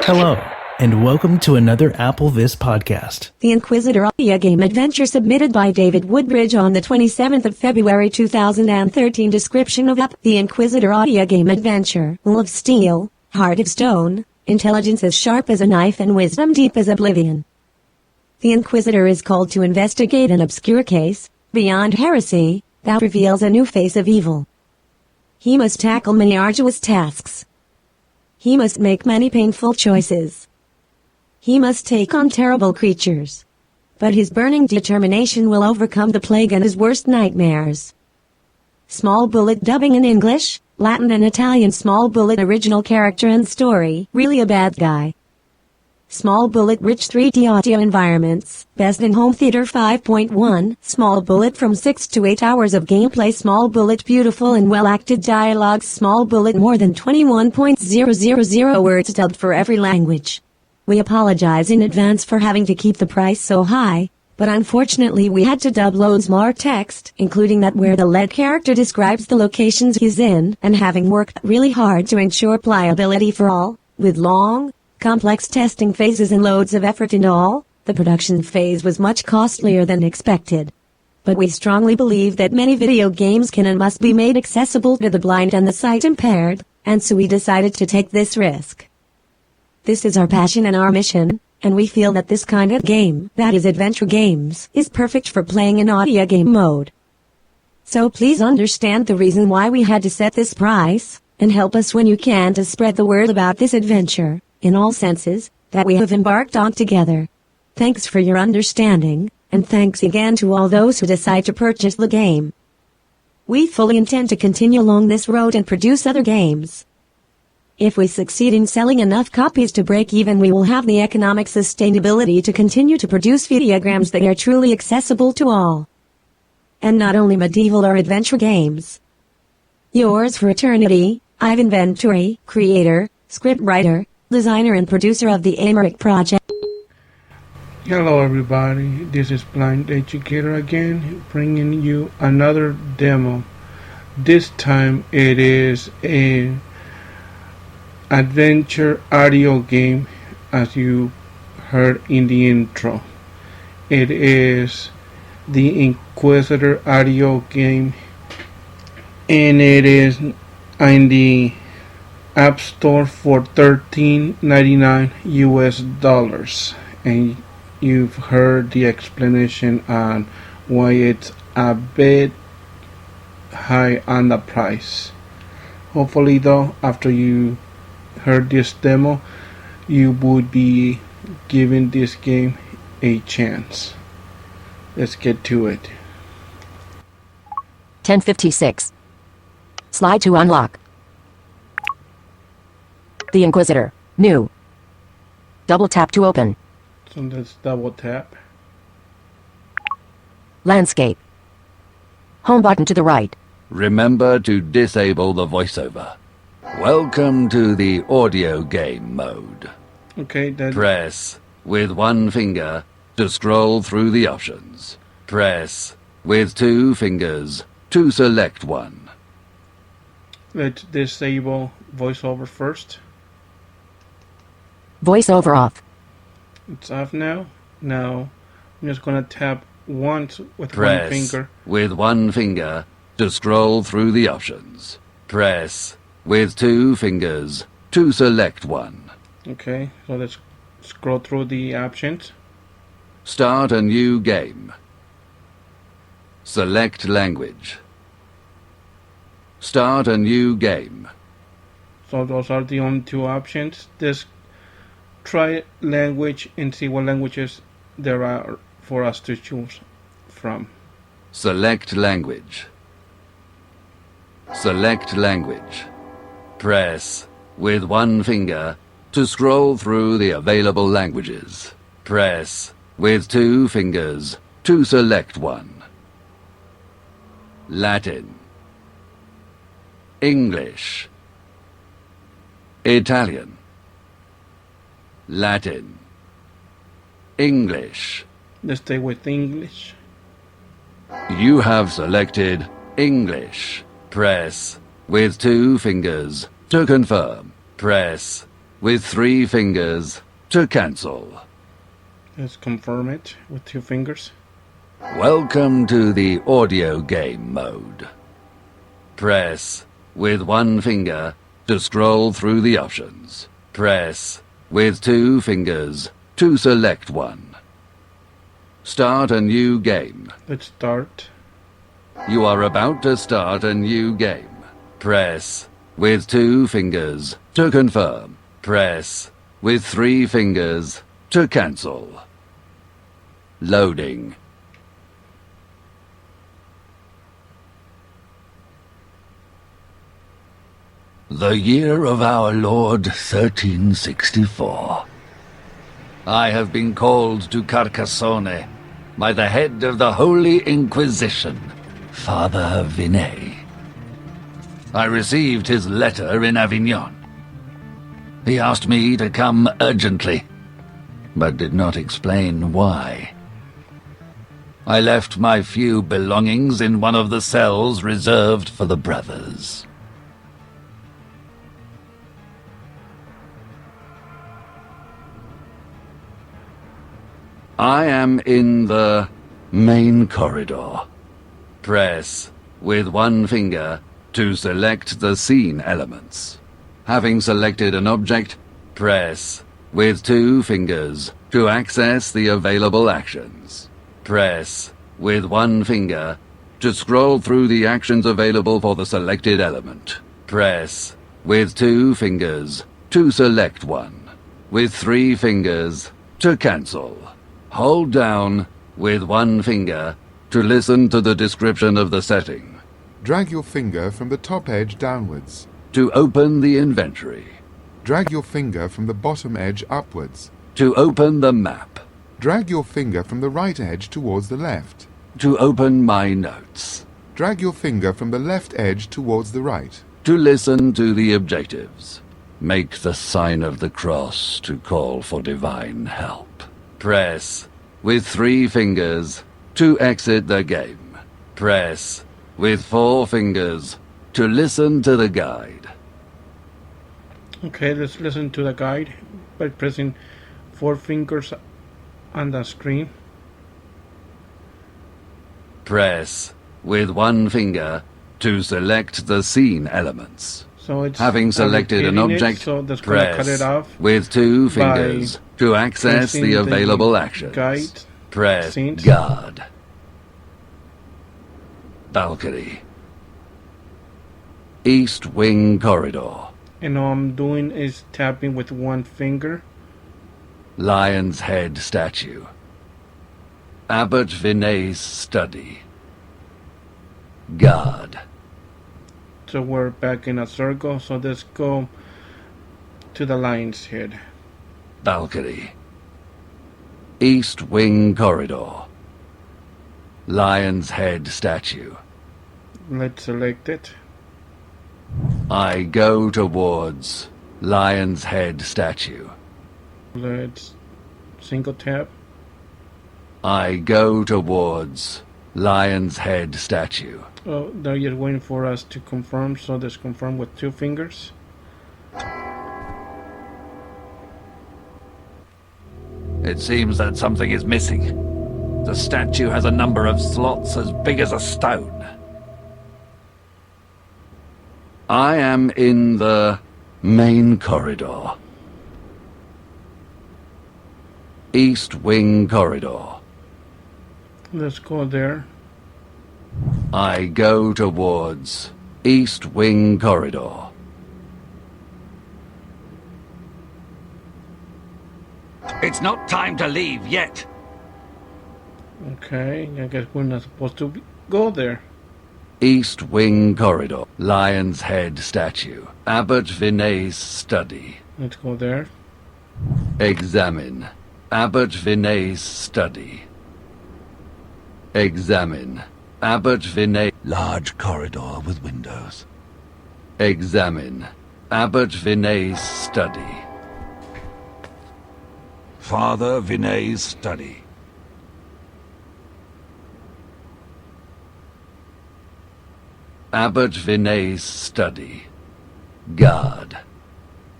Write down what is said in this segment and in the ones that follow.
Hello, and welcome to another Apple This podcast. The Inquisitor Audiogame adventure submitted by David Woodbridge on the 27th of February 2013. Description of The Inquisitor Audiogame adventure. Will of steel, heart of stone, intelligence as sharp as a knife and wisdom deep as oblivion. The Inquisitor is called to investigate an obscure case, beyond heresy, that reveals a new face of evil. He must tackle many arduous tasks. He must make many painful choices. He must take on terrible creatures. But his burning determination will overcome the plague and his worst nightmares. Small Bullet dubbing in English, Latin and Italian. Small Bullet original character and story. Really a bad guy. Small Bullet rich 3D audio environments. Best in home theater 5.1. Small Bullet from 6 to 8 hours of gameplay. Small Bullet beautiful and well acted dialogues. Small Bullet more than 21,000 words dubbed for every language. We apologize in advance for having to keep the price so high, but unfortunately we had to dub loads more text, including that where the lead character describes the locations he's in, and having worked really hard to ensure pliability for all, with long, complex testing phases and loads of effort in all, the production phase was much costlier than expected. But we strongly believe that many video games can and must be made accessible to the blind and the sight impaired, and so we decided to take this risk. This is our passion and our mission, and we feel that this kind of game, that is adventure games, is perfect for playing in audio game mode. So please understand the reason why we had to set this price, and help us when you can to spread the word about this adventure, in all senses, that we have embarked on together. Thanks for your understanding, and thanks again to all those who decide to purchase the game. We fully intend to continue along this road and produce other games. If we succeed in selling enough copies to break even, we will have the economic sustainability to continue to produce videograms that are truly accessible to all. And not only medieval or adventure games. Yours for eternity, Ivan Venturi, creator, scriptwriter, designer and producer of the Améric project. Hello everybody, this is BlindEducator again, bringing you another demo. This time it is a adventure audio game, as you heard in the intro. It is the Inquisitor audio game, and it is in the App Store for $13.99 US, and you've heard the explanation on why it's a bit high on the price. Hopefully though, after you heard this demo, you would be giving this game a chance. Let's get to it. 1056. Slide to unlock. The Inquisitor. New. Double tap to open. So let's double tap. Landscape. Home button to the right. Remember to disable the voiceover. Welcome to the audio game mode. Okay, then Press with one finger to scroll through the options. Press with two fingers to select one. let's disable voiceover first. Voiceover off. It's off now. Now I'm just gonna tap once with Press one finger. with one finger to scroll through the options. Press with two fingers to select one. Okay, so let's scroll through the options. Start a new game. Select language. Start a new game. So those are the only two options. Just try language and see what languages there are for us to choose from. Select language. Select language. Press with one finger to scroll through the available languages. Press with two fingers to select one. Latin. English. Italian. Latin. English. Let's stay with English. You have selected English. Press with two fingers to confirm. Press with 3 fingers to cancel. Let's confirm it with 2 fingers. Welcome to the audio game mode. Press with 1 finger to scroll through the options. Press with 2 fingers to select one. Start a new game. Let's start. You are about to start a new game. Press with 2 fingers to confirm. Press with 3 fingers to cancel. Loading. The year of our Lord 1364. I have been called to Carcassonne by the head of the Holy Inquisition, Father Vinay. I received his letter in Avignon. He asked me to come urgently, but did not explain why. I left my few belongings in one of the cells reserved for the brothers. I am in the main corridor. Press with 1 finger to select the scene elements. Having selected an object, press with 2 fingers to access the available actions. Press with 1 finger to scroll through the actions available for the selected element. Press with 2 fingers to select one. With 3 fingers to cancel. Hold down with 1 finger to listen to the description of the setting. Drag your finger from the top edge downwards. To open the inventory. Drag your finger from the bottom edge upwards. To open the map. Drag your finger from the right edge towards the left. To open my notes. Drag your finger from the left edge towards the right. To listen to the objectives. Make the sign of the cross to call for divine help. Press with 3 fingers to exit the game. Press with 4 fingers to listen to the guide. Okay, let's listen to the guide by pressing 4 fingers on the screen. Press with 1 finger to select the scene elements. So it's Having selected an object, so that's going to cut it press off with 2 fingers to access pressing the available actions. guide. Press scenes. guard. Balcony. East wing corridor. And all I'm doing is tapping with 1 finger. Lion's head statue. Abbot Vinay's study. Guard. So we're back in a circle. So let's go to the lion's head. Balcony. East wing corridor. Lion's head statue. Let's select it. I go towards Lion's head statue. Let's single tap. I go towards Lion's head statue. Oh, they're just waiting for us to confirm. So let's confirm with 2 fingers. It seems that something is missing. The statue has a number of slots as big as a stone. I am in the main corridor. East wing corridor. Let's go there. I go towards East wing corridor. It's not time to leave yet. Okay, I guess we're not supposed to go there. East wing corridor. Lion's head statue. Abbot Vinay's study. Let's go there. Examine. Abbot Vinay's study. Examine. Abbot Vinay. Large corridor with windows. Examine. Abbot Vinay's study. Father Vinay's study. Abbot Vinay's study. Guard.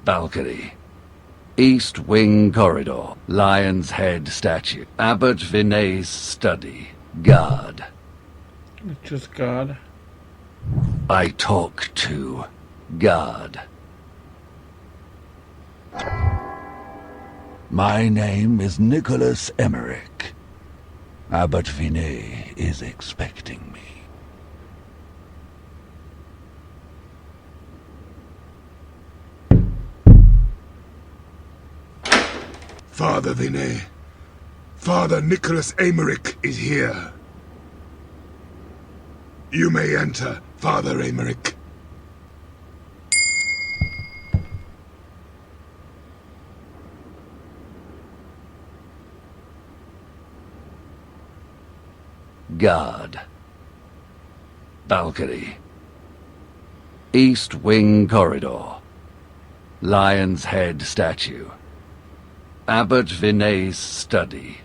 Balcony. East Wing Corridor. Lion's Head Statue. Abbot Vinay's Study. Guard. It's just God. I talk to God. My name is Nicholas Emmerich. Abbot Vinay is expecting me. Father Vinay, Father Nicholas Emmerich is here. You may enter, Father Emmerich. Guard. Balcony. East Wing Corridor. Lion's Head Statue. Abbot Vinay's Study.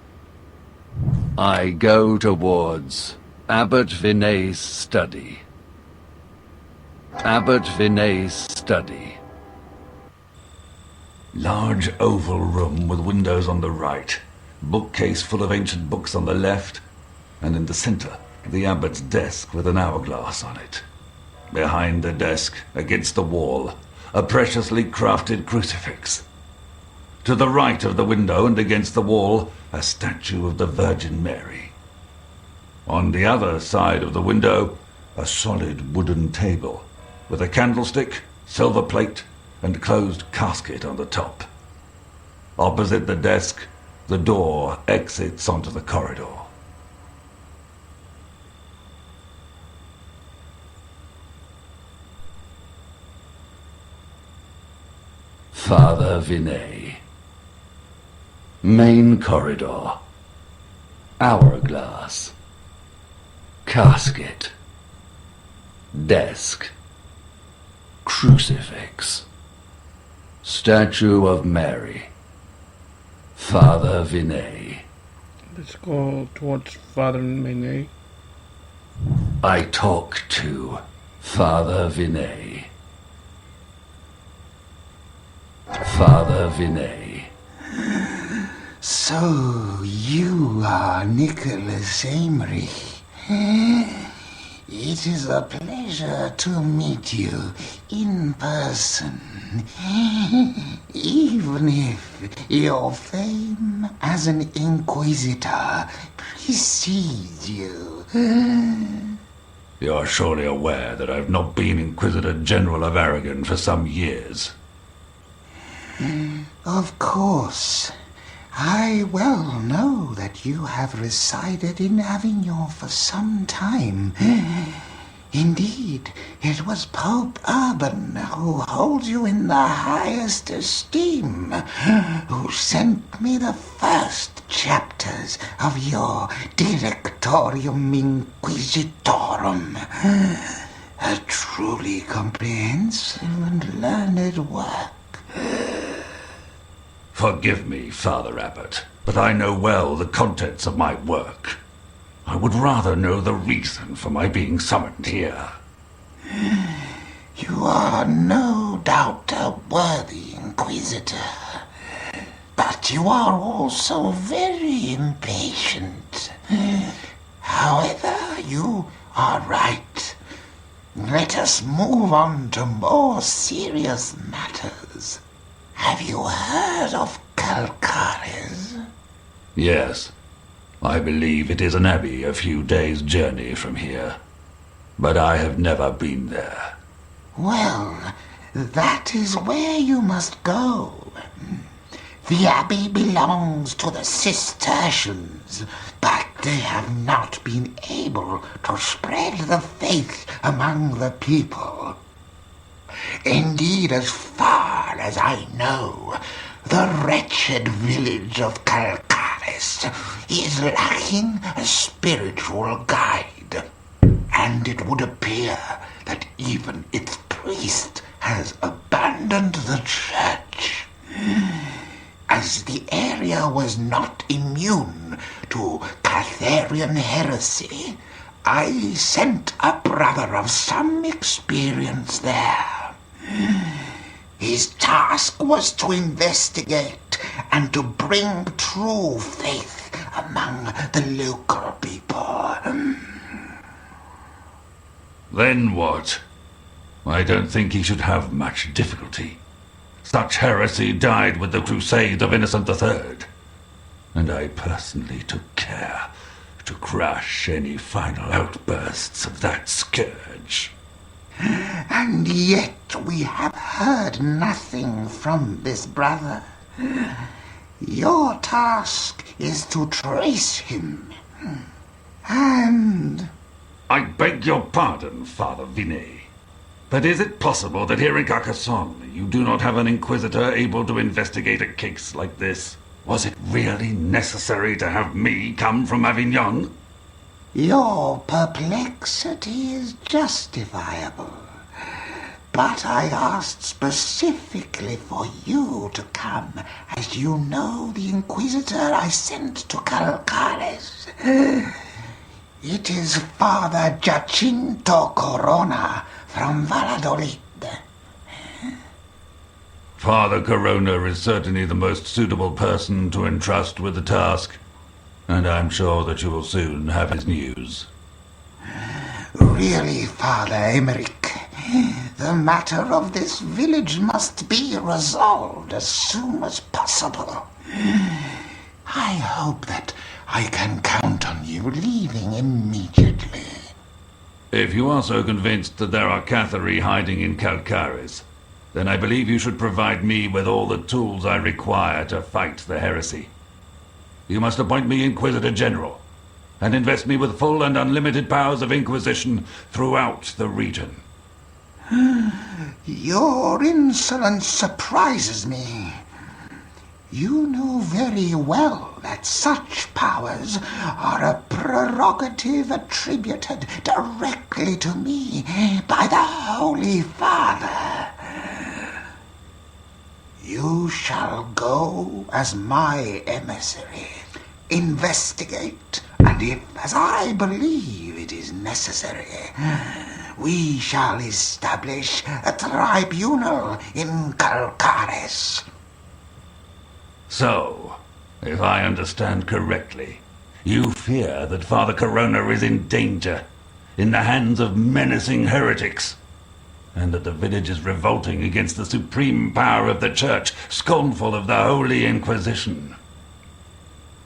I go towards Abbot Vinay's Study. Abbot Vinay's Study. Large oval room with windows on the right, bookcase full of ancient books on the left, and in the center, the abbot's desk with an hourglass on it. Behind the desk, against the wall, a preciously crafted crucifix. To the right of the window and against the wall, a statue of the Virgin Mary. On the other side of the window, a solid wooden table with a candlestick, silver plate, and closed casket on the top. Opposite the desk, the door exits onto the corridor. Father Vinay. Main corridor. Hourglass. Casket. Desk. Crucifix. Statue of Mary. Father Vinay. Let's go towards Father Vinay. I talk to Father Vinay. Father Vinay. So, you are Nicholas Emmerich. It is a pleasure to meet you in person, even if your fame as an Inquisitor precedes you. You're surely aware that I've not been Inquisitor General of Aragon for some years. Of course. I well know that you have resided in Avignon for some time. Indeed, it was Pope Urban who holds you in the highest esteem, who sent me the first chapters of your Directorium Inquisitorum. A truly comprehensive and learned work. Forgive me, Father Abbot, but I know well the contents of my work. I would rather know the reason for my being summoned here. You are no doubt a worthy Inquisitor, but you are also very impatient. However, you are right. Let us move on to more serious matters. Have you heard of Calcares? Yes, I believe it is an abbey a few days' journey from here, but I have never been there. Well, that is where you must go. The abbey belongs to the Cistercians, but they have not been able to spread the faith among the people. Indeed, as far as I know, the wretched village of Calcares is lacking a spiritual guide, and it would appear that even its priest has abandoned the church. As the area was not immune to Catharian heresy, I sent a brother of some experience there. His task was to investigate and to bring true faith among the local people. Then what? I don't think he should have much difficulty. Such heresy died with the crusade of Innocent III, and I personally took care to crush any final outbursts of that scourge. And yet we have heard nothing from this brother. Your task is to trace him. And... I beg your pardon, Father Vinay. But is it possible that here in Carcassonne you do not have an Inquisitor able to investigate a case like this? Was it really necessary to have me come from Avignon? Your perplexity is justifiable. But I asked specifically for you to come, as you know the Inquisitor I sent to Calcares. It is Father Jacinto Corona from Valladolid. Father Corona is certainly the most suitable person to entrust with the task, and I'm sure that you will soon have his news. Really, Father Emmerich, the matter of this village must be resolved as soon as possible. I hope that I can count on you leaving immediately. If you are so convinced that there are Cathari hiding in Calcares, then I believe you should provide me with all the tools I require to fight the heresy. You must appoint me Inquisitor General, and invest me with full and unlimited powers of Inquisition throughout the region. Your insolence surprises me. You know very well that such powers are a prerogative attributed directly to me by the Holy Father. You shall go as my emissary, investigate, and if, as I believe it is necessary, we shall establish a tribunal in Calcares. So, if I understand correctly, you fear that Father Corona is in danger, in the hands of menacing heretics, and that the village is revolting against the supreme power of the Church, scornful of the Holy Inquisition.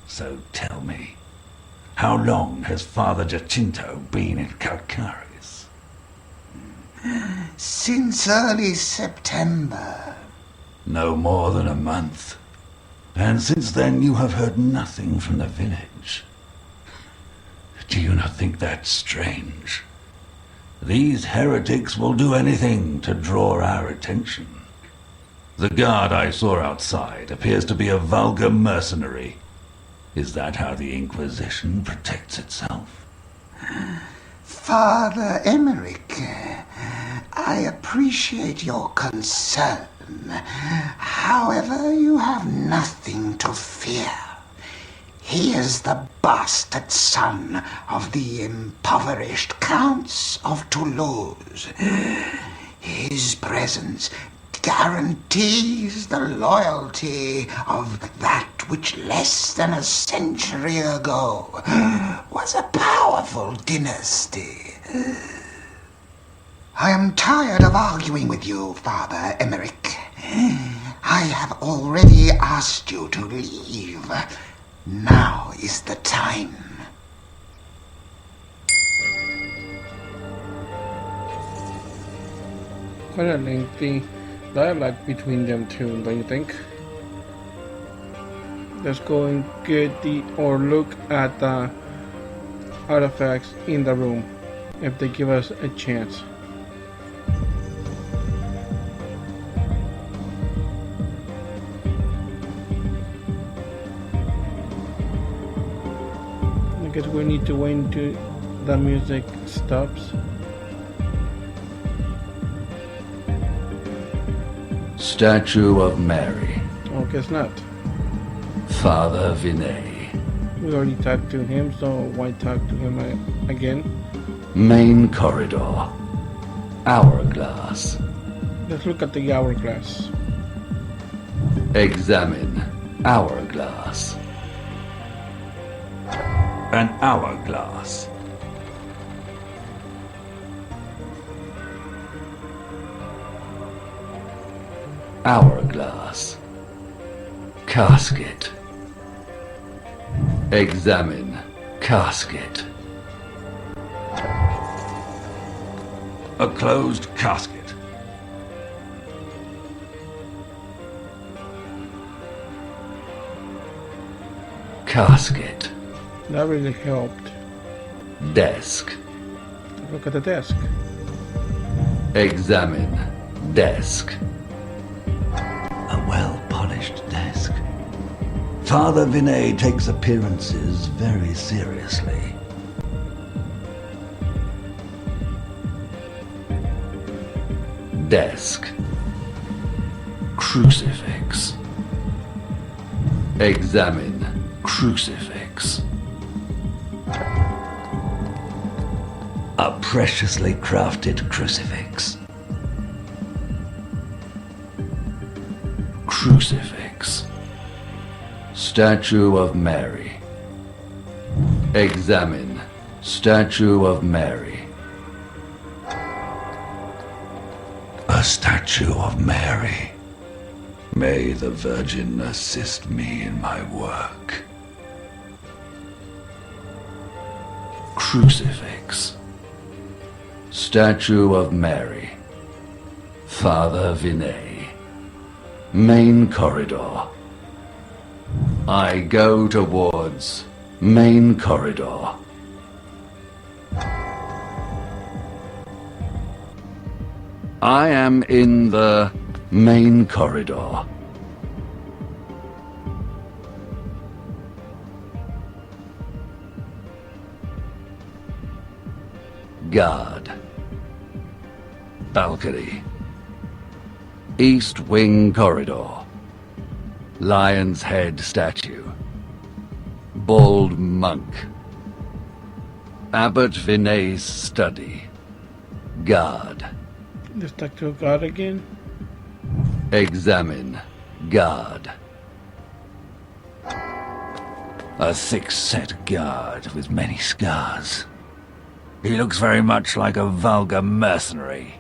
So tell me, how long has Father Jacinto been in Calcares? Since early September. No more than a month. And since then you have heard nothing from the village. Do you not think that strange? These heretics will do anything to draw our attention. The guard I saw outside appears to be a vulgar mercenary. Is that how the Inquisition protects itself? Father Emmerich, I appreciate your concern. However, you have nothing to fear. He is the bastard son of the impoverished Counts of Toulouse. His presence guarantees the loyalty of that which less than a century ago was a powerful dynasty. I am tired of arguing with you, Father Emmerich. I have already asked you to leave. Now is the time. Quite a lengthy dialogue between them two, don't you think? Let's go and get look at the artifacts in the room, if they give us a chance. I guess we need to wait until the music stops. Statue of Mary. Oh, guess not. Father Vinay. We already talked to him, so why talk to him again? Main corridor. Hourglass. Let's look at the hourglass. Examine hourglass. An hourglass. Hourglass. Casket. Examine casket. A closed casket. Casket. That really helped. Desk. Look at the desk. Examine desk. A well-polished desk. Father Vinay takes appearances very seriously. Desk. Crucifix. Examine crucifix. A preciously crafted crucifix. Crucifix. Statue of Mary. Examine statue of Mary. A statue of Mary. May the Virgin assist me in my work. Crucifix. Statue of Mary. Father Vinay. Main corridor. I go towards main corridor. I am in the main corridor. Guard. Balcony. East wing corridor. Lion's head statue. Bald monk. Abbot Vinay's study. Guard. The statue of God again. Examine guard. A thick-set guard with many scars. He looks very much like a vulgar mercenary.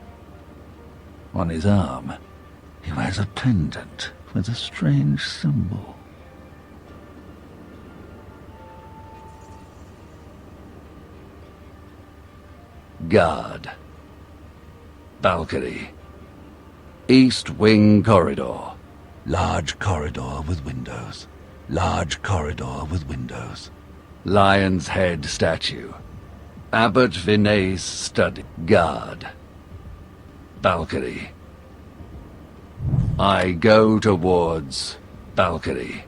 On his arm, he wears a pendant with a strange symbol. Guard. Balcony. East wing corridor. Large corridor with windows. Large corridor with windows. Lion's head statue. Abbot Vinay's study. Guard. Balcony. I go towards balcony.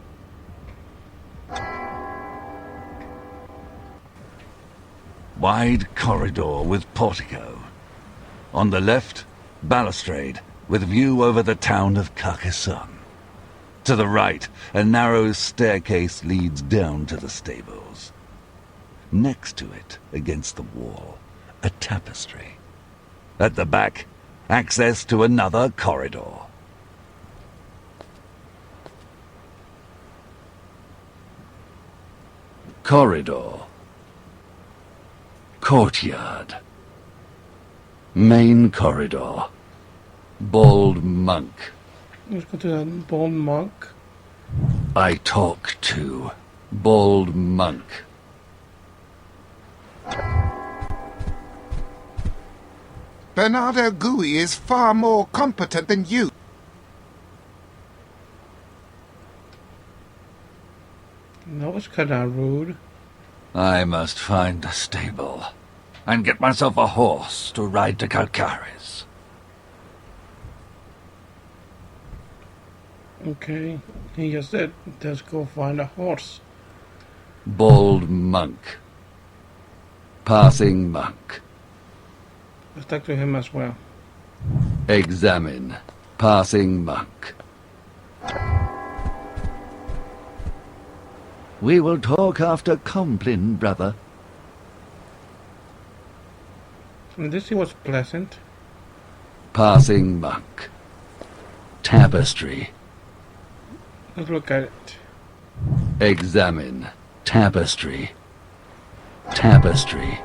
Wide corridor with portico. On the left, balustrade with view over the town of Carcassonne. To the right, a narrow staircase leads down to the stables. Next to it, against the wall, a tapestry. At the back, access to another corridor. Corridor. Courtyard. Main corridor. Bald monk. Let's go to the bald monk. I talk to bald monk. Bernardo Gui is far more competent than you. That was kind of rude. I must find a stable and get myself a horse to ride to Calcaris. Okay, he just said, let's go find a horse. Bald monk. Passing monk. Let's talk to him as well. Examine. Passing monk. We will talk after Compline, brother. And this he was pleasant. Passing monk. Tapestry. Let's look at it. Examine. Tapestry. Tapestry.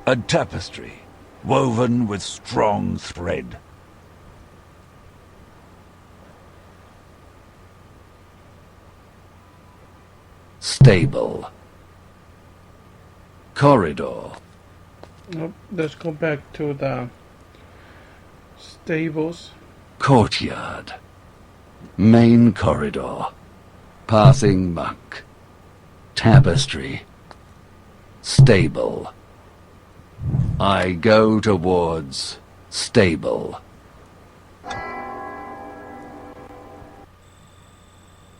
A tapestry, woven with strong thread. Stable. Corridor. Nope. Let's go back to the stables. Courtyard. Main corridor. Passing monk. Tapestry. Stable. I go towards stable.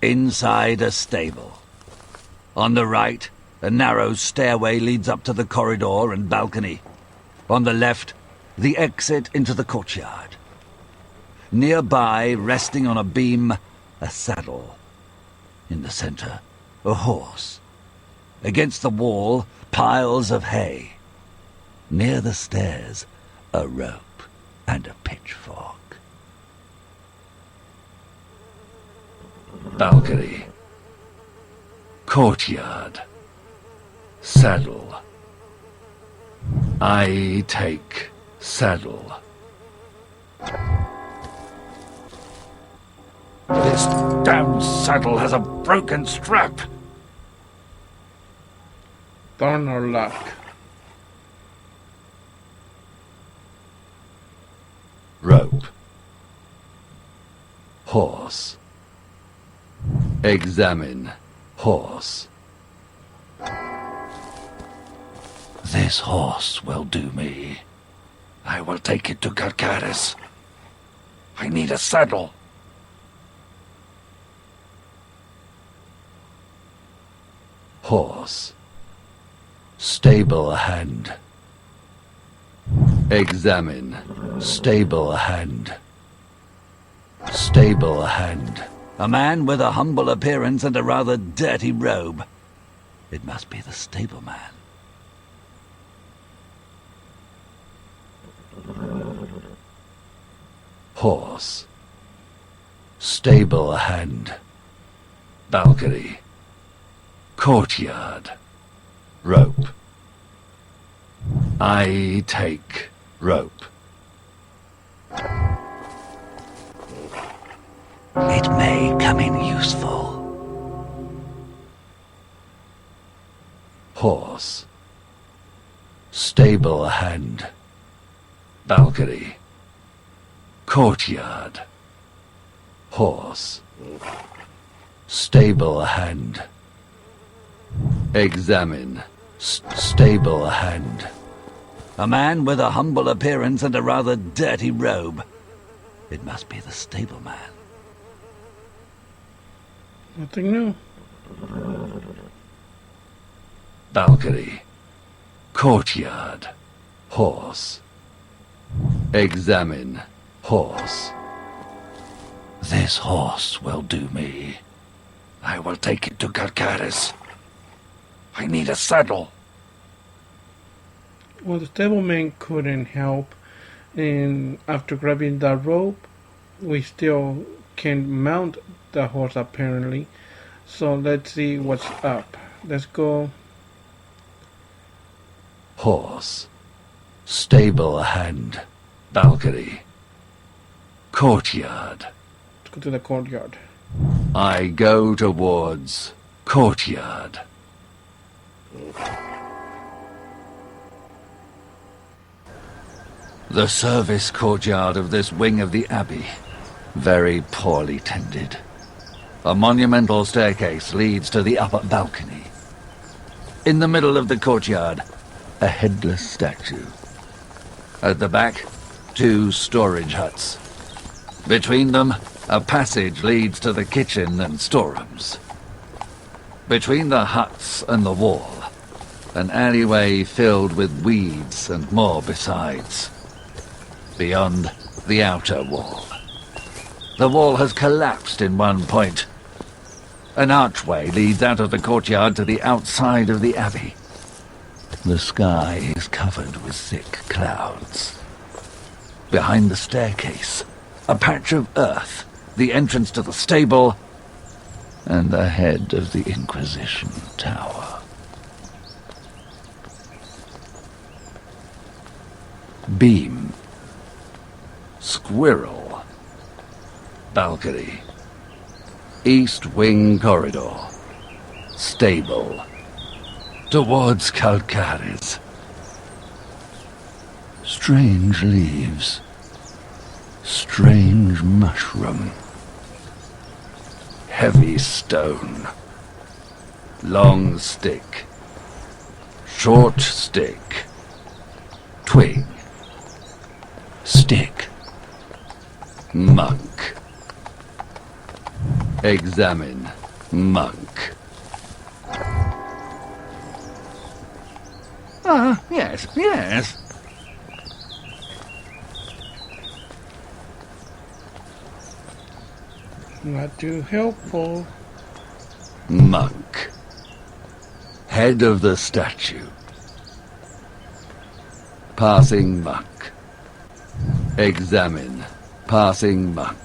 Inside a stable. On the right, a narrow stairway leads up to the corridor and balcony. On the left, the exit into the courtyard. Nearby, resting on a beam, a saddle. In the center, a horse. Against the wall, piles of hay. Near the stairs, a rope and a pitchfork. Balcony. Courtyard. Saddle. I take saddle. This damned saddle has a broken strap. Darn our luck. Rope. Horse. Examine. Horse. This horse will do me. I will take it to Carcaris. I need a saddle. Horse. Stable hand. Examine. Stable hand. Stable hand. A man with a humble appearance and a rather dirty robe. It must be the stableman. Horse. Stable hand. Balcony. Courtyard. Rope. I take rope. It may come in useful. Horse. Stable hand. Balcony. Courtyard. Horse. Stable hand. Examine. Stable hand. A man with a humble appearance and a rather dirty robe. It must be the stableman. Nothing new. Balcony. Courtyard. Horse. Examine. Horse. This horse will do me. I will take it to Carcaris. I need a saddle. Well, the stableman couldn't help, and after grabbing the rope, we still can mount the horse apparently. So let's see what's up. Let's go. Horse. Stable hand. Balcony. Courtyard. Let's go to the courtyard. I go towards courtyard. The service courtyard of this wing of the abbey. Very poorly tended. A monumental staircase leads to the upper balcony. In the middle of the courtyard, a headless statue. At the back, 2 storage huts. Between them, a passage leads to the kitchen and storerooms. Between the huts and the wall, an alleyway filled with weeds and more besides. Beyond, the outer wall. The wall has collapsed in one point. An archway leads out of the courtyard to the outside of the abbey. The sky is covered with thick clouds. behind the staircase, a patch of earth, the entrance to the stable, and the head of the Inquisition Tower. Beam. Squirrel. Balcony. East wing corridor. Stable. Towards Calcaris. Strange leaves. Strange mushroom. Heavy stone. Long stick. Short stick. Twig. Stick. Monk. Examine. Monk. Ah, yes, yes. Not too helpful. Monk. Head of the statue. Passing monk. Examine. Passing monk.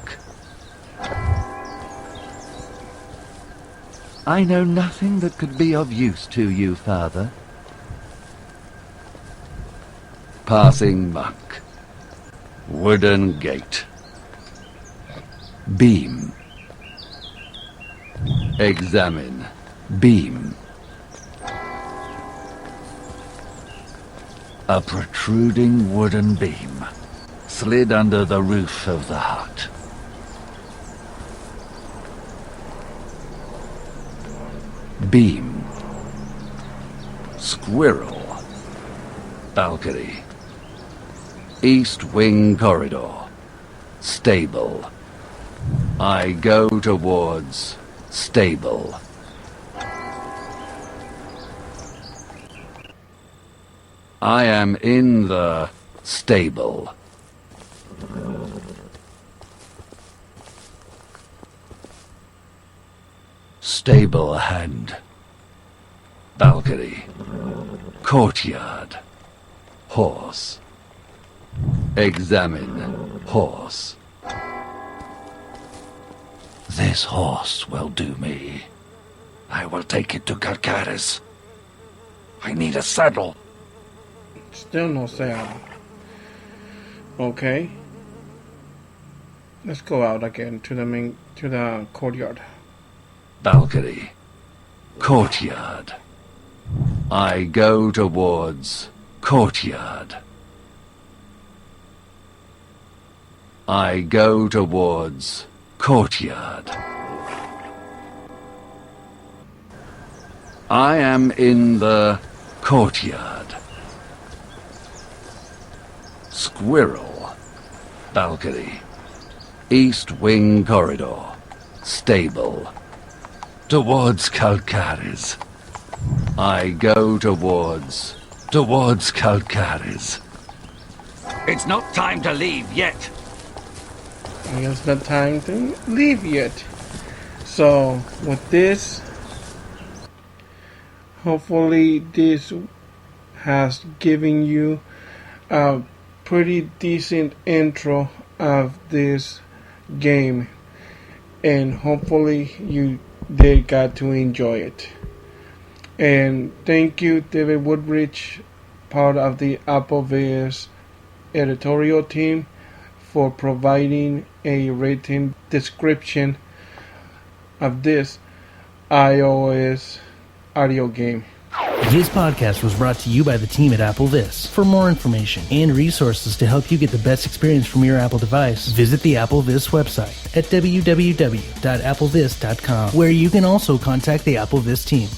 I know nothing that could be of use to you, Father. Passing monk. Wooden gate. Beam. Examine. Beam. A protruding wooden beam slid under the roof of the hut. Beam. Squirrel. Balcony. East wing corridor. Stable. I go towards stable. I am in the stable. Stable hand. Balcony. Courtyard. Horse. Examine horse. This horse will do me. I will take it to Calcaris. I need a saddle. Still no saddle. Okay. Let's go out again to the courtyard. Balcony. Courtyard. I go towards courtyard. I go towards courtyard. I am in the courtyard. Squirrel. Balcony. East wing corridor. Stable. Towards Calcaris. I go towards Calcaris. It's not time to leave yet. It's not time to leave yet. So with this, hopefully this has given you a pretty decent intro of this game, and hopefully you did got to enjoy it. And thank you, David Woodbridge, part of the AppleVis editorial team, for providing a written description of this iOS audio game. This podcast was brought to you by the team at AppleVis. For more information and resources to help you get the best experience from your Apple device, visit the AppleVis website at www.applevis.com, where you can also contact the AppleVis team.